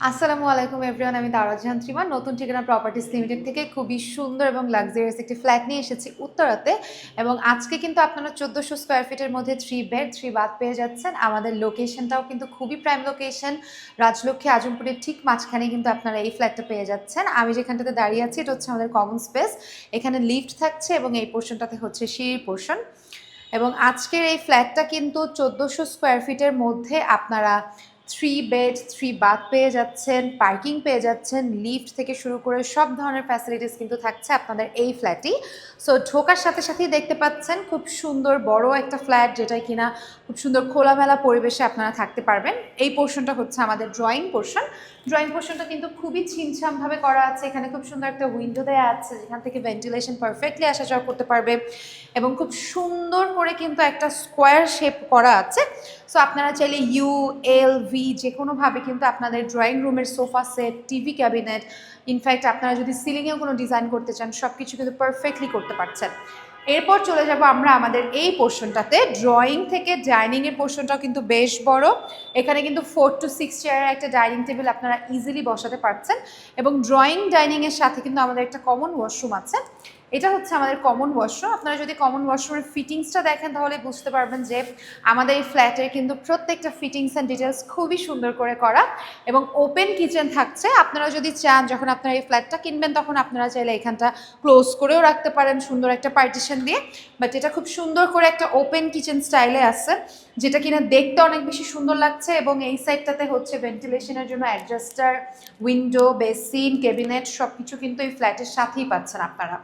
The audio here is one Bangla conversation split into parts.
আসসালামু আলাইকুম এভরিওয়ান, আমি দাওরা জাহান ত্রিমা নতুন ঠিকানা প্রপার্টিস লিমিটেড থেকে খুবই সুন্দর এবং লাক্সারিয়াস একটি ফ্ল্যাট নিয়ে এসেছি উত্তরাতে। এবং আজকে কিন্তু আপনারা 1400 স্কোয়ার ফিটের মধ্যে 3 বেড 3 বাথ পেয়ে যাচ্ছেন। আমাদের লোকেশনটাও কিন্তু খুবই প্রাইম লোকেশন, রাজলক্ষ্মী আজমপুরের ঠিক মাঝখানে কিন্তু আপনারা এই ফ্ল্যাটটা পেয়ে যাচ্ছেন। আমি যেখানটাতে দাঁড়িয়ে আছি এটা হচ্ছে আমাদের কমন স্পেস, এখানে লিফট থাকছে এবং এই পোর্শনটাতে হচ্ছে সিঁড়ির পোর্শন। এবং আজকের এই ফ্ল্যাটটা কিন্তু 1400 স্কোয়ার ফিটের মধ্যে আপনারা 3 বেড 3 বাথ পেয়ে যাচ্ছেন, পার্কিং পেয়ে যাচ্ছেন, লিফট থেকে শুরু করে সব ধরনের ফ্যাসিলিটিস কিন্তু থাকছে আপনাদের এই ফ্ল্যাটই। সো ঢোকার সাথে সাথেই দেখতে পাচ্ছেন খুব সুন্দর বড় একটা ফ্ল্যাট, যেটা কিনা খুব সুন্দর খোলামেলা পরিবেশে আপনারা থাকতে পারবেন। এই পোর্শনটা হচ্ছে আমাদের ড্রয়িং পোর্শন। ড্রয়িং পোর্শনটা কিন্তু খুবই ছিমছামভাবে করা আছে। এখানে খুব সুন্দর একটা উইন্ডো দেওয়া আছে, যেখান থেকে ভেন্টিলেশন পারফেক্টলি আসা যাওয়া করতে পারবে এবং খুব সুন্দর করে কিন্তু একটা স্কোয়ার শেপ করা আছে। সো আপনারা চাইলে ইউ এল ভি যে কোনোভাবে কিন্তু আপনাদের ড্রয়িং রুমের sofa set, TV cabinet, in fact আপনারা যদি সিলিংয়েও কোনো ডিজাইন করতে চান সব কিছু কিন্তু পারফেক্টলি করতে পারছেন। এরপর চলে যাব আমরা আমাদের এই পোর্শনটাতে। ড্রয়িং থেকে ডাইনিংয়ের পোর্শনটাও কিন্তু বেশ বড়। এখানে কিন্তু 4 to 6 চেয়ারের একটা ডাইনিং টেবিল আপনারা ইজিলি বসাতে পারছেন। এবং ড্রয়িং ডাইনিংয়ের সাথে কিন্তু আমাদের একটা কমন ওয়াশরুম আছে। এটা হচ্ছে আমাদের কমন ওয়াশরুম। আপনারা যদি কমন ওয়াশরুমের ফিটিংসটা দেখেন তাহলে বুঝতে পারবেন যে আমাদের এই ফ্ল্যাটের কিন্তু প্রত্যেকটা ফিটিংস অ্যান্ড ডিটেলস খুবই সুন্দর করে করা এবং ওপেন কিচেন থাকছে। আপনারা যদি চান যখন আপনারা এই ফ্ল্যাটটা কিনবেন তখন আপনারা চাইলে এখানটা ক্লোজ করেও রাখতে পারেন সুন্দর একটা পার্টিশন দিয়ে, বাট এটা খুব সুন্দর করে একটা ওপেন কিচেন স্টাইলে আছে, যেটা কিনা দেখতে অনেক বেশি সুন্দর লাগছে। এবং এই সাইডটাতে হচ্ছে ভেন্টিলেশনের জন্য অ্যাডজাস্টার, উইন্ডো, বেসিন, ক্যাবিনেট সব কিছু কিন্তু এই ফ্ল্যাটের সাথেই পাচ্ছেন আপনারা।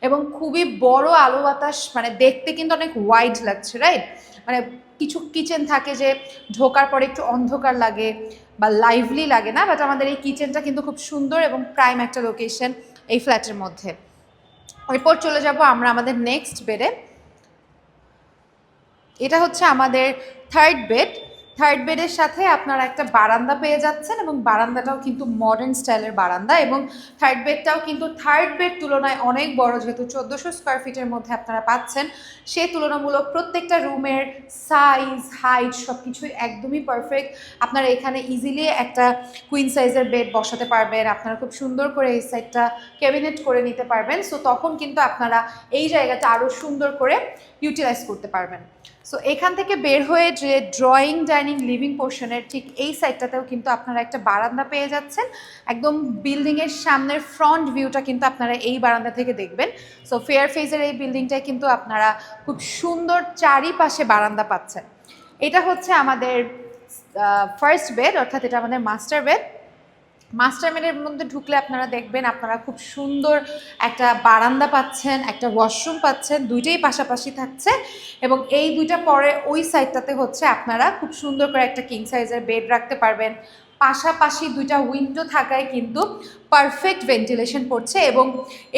এবং খুবই বড় আলো বাতাস, মানে দেখতে কিন্তু অনেক ওয়াইড লাগছে, রাইট? মানে কিছু কিচেন থাকে যে ঢোকার পরে একটু অন্ধকার লাগে বা লাইভলি লাগে না, বাট আমাদের এই কিচেনটা কিন্তু খুব সুন্দর এবং প্রাইম একটা লোকেশন এই ফ্ল্যাটের মধ্যে। এরপর চলে যাব আমরা আমাদের নেক্সট বেডে। এটা হচ্ছে আমাদের থার্ড বেড। থার্ড বেডের সাথে আপনারা একটা বারান্দা পেয়ে যাচ্ছেন এবং বারান্দাটাও কিন্তু মডার্ন স্টাইলের বারান্দা। এবং থার্ড বেডটাও কিন্তু থার্ড বেড তুলনায় অনেক বড়, যেহেতু 1400 স্কোয়ার ফিটের মধ্যে আপনারা পাচ্ছেন সে তুলনামূলক প্রত্যেকটা রুমের সাইজ, হাইট সব কিছুই একদমই পারফেক্ট। আপনারা এখানে ইজিলি একটা কুইন সাইজের বেড বসাতে পারবেন, আপনারা খুব সুন্দর করে এই সাইডটা ক্যাবিনেট করে নিতে পারবেন। সো তখন কিন্তু আপনারা এই জায়গাটা আরও সুন্দর করে ইউটিলাইজ করতে পারবেন। সো এখান থেকে বের হয়ে যে ড্রয়িং ডাইনিং লিভিং পোর্শনের ঠিক এই সাইডটাতেও কিন্তু আপনারা একটা বারান্দা পেয়ে যাচ্ছেন। একদম বিল্ডিংয়ের সামনের ফ্রন্ট ভিউটা কিন্তু আপনারা এই বারান্দা থেকে দেখবেন। সো ফেয়ার ফেজের এই বিল্ডিংটায় কিন্তু আপনারা খুব সুন্দর চারিপাশে বারান্দা পাচ্ছেন। এটা হচ্ছে আমাদের ফার্স্ট বেড, অর্থাৎ এটা আমাদের মাস্টার বেড। মাস্টার বেডের মধ্যে ঢুকলে আপনারা দেখবেন আপনারা খুব সুন্দর একটা বারান্দা পাচ্ছেন, একটা ওয়াশরুম পাচ্ছেন, দুইটাই পাশাপাশি থাকছে। এবং এই দুইটা পরে ওই সাইডটাতে হচ্ছে আপনারা খুব সুন্দর করে একটা কিং সাইজের বেড রাখতে পারবেন। পাশাপাশি দুইটা উইন্ডো থাকায় কিন্তু পারফেক্ট ভেন্টিলেশন পড়ছে এবং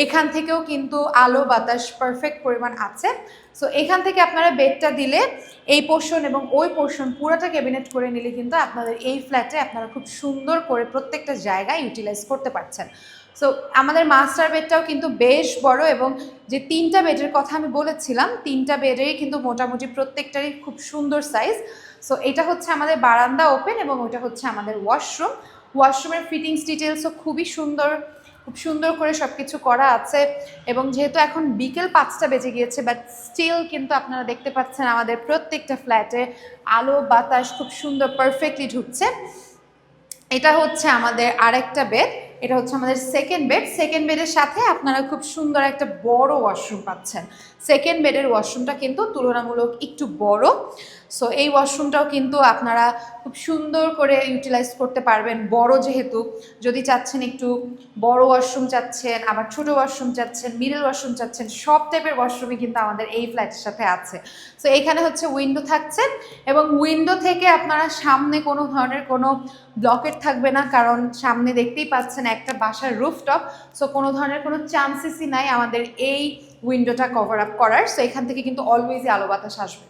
এখান থেকেও কিন্তু আলো বাতাস পারফেক্ট পরিমাণ আছে। সো এখান থেকে আপনারা বেডটা দিলে এই পোর্শন এবং ওই পোর্শন পুরোটা ক্যাবিনেট করে নিলে কিন্তু আপনাদের এই ফ্ল্যাটে আপনারা খুব সুন্দর করে প্রত্যেকটা জায়গায় ইউটিলাইজ করতে পারছেন। সো আমাদের মাস্টার বেডটাও কিন্তু বেশ বড় এবং যে 3টা বেডের কথা আমি বলেছিলাম 3টা বেডেরই কিন্তু মোটামুটি প্রত্যেকটারই খুব সুন্দর সাইজ। সো এটা হচ্ছে আমাদের বারান্দা ওপেন এবং ওইটা হচ্ছে আমাদের ওয়াশরুম। ওয়াশরুমের ফিটিংস ডিটেলসও খুবই সুন্দর, খুব সুন্দর করে সব কিছু করা আছে। এবং যেহেতু এখন বিকেল 5টা বেজে গিয়েছে, বাট স্টিল কিন্তু আপনারা দেখতে পাচ্ছেন আমাদের প্রত্যেকটা ফ্ল্যাটে আলো বাতাস খুব সুন্দর পারফেক্টলি ঢুকছে। এটা হচ্ছে আমাদের আরেকটা বেড, এটা হচ্ছে আমাদের সেকেন্ড বেড। সেকেন্ড বেডের সাথে আপনারা খুব সুন্দর একটা বড় ওয়াশরুম পাচ্ছেন। সেকেন্ড বেডের ওয়াশরুমটা কিন্তু তুলনামূলক একটু বড়। সো এই ওয়াশরুমটাও কিন্তু আপনারা খুব সুন্দর করে ইউটিলাইজ করতে পারবেন, বড় যেহেতু। যদি চাচ্ছেন একটু বড় ওয়াশরুম চাচ্ছেন, আবার ছোট ওয়াশরুম চাচ্ছেন, মিডল ওয়াশরুম চাচ্ছেন, সব টাইপের ওয়াশরুমই কিন্তু আমাদের এই ফ্ল্যাটের সাথে আছে। সো এখানে হচ্ছে উইন্ডো থাকছে এবং উইন্ডো থেকে আপনারা সামনে কোনো ধরনের কোনো ব্লকেট থাকবে না, কারণ সামনে দেখতেই পাচ্ছেন একটা বাসার রুফটপ। সো কোনো ধরনের কোনো চান্সেসই নাই আমাদের এই উইন্ডোটা কভার আপ করার। সো এখান থেকে কিন্তু অলওয়েজই আলো বাতাস আসবে।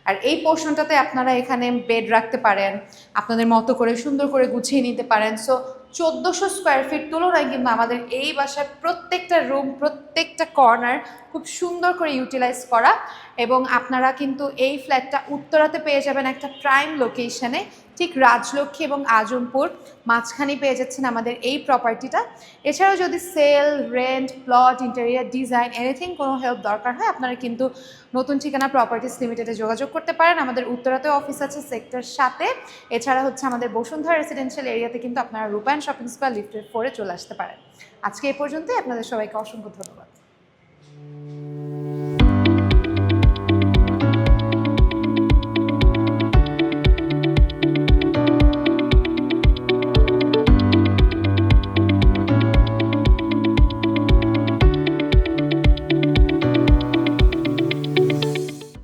আর এই পোর্শনটাতে আপনারা এখানে বেড রাখতে পারেন, আপনাদের মতো করে সুন্দর করে গুছিয়ে নিতে পারেন। সো 1400 স্কোয়ার ফিট তুলনায় কিন্তু আমাদের এই বাসার প্রত্যেকটা রুম, প্রত্যেকটা কর্নার খুব সুন্দর করে ইউটিলাইজ করা। এবং আপনারা কিন্তু এই ফ্ল্যাটটা উত্তরাতে পেয়ে যাবেন একটা প্রাইম লোকেশনে, ঠিক রাজলক্ষ্মী এবং আজমপুর মাঝখানে পেয়ে যাচ্ছেন আমাদের এই প্রপার্টিটা। এছাড়াও যদি sale, rent, plot, interior design anything কোনো হেল্প দরকার হয়, আপনারা কিন্তু নতুন ঠিকানা প্রপার্টিস লিমিটেডে যোগাযোগ করতে পারেন। আমাদের উত্তরাতেও অফিস আছে সেক্টর 7-এ। এছাড়া হচ্ছে আমাদের বসুন্ধরা রেসিডেন্সিয়াল এরিয়াতে কিন্তু আপনারা রূপায়ণ শপিং স্কোয়ার লিফটের 4-এ চলে আসতে পারেন। আজকে এই পর্যন্তই, আপনাদের সবাইকে অসংখ্য ধন্যবাদ।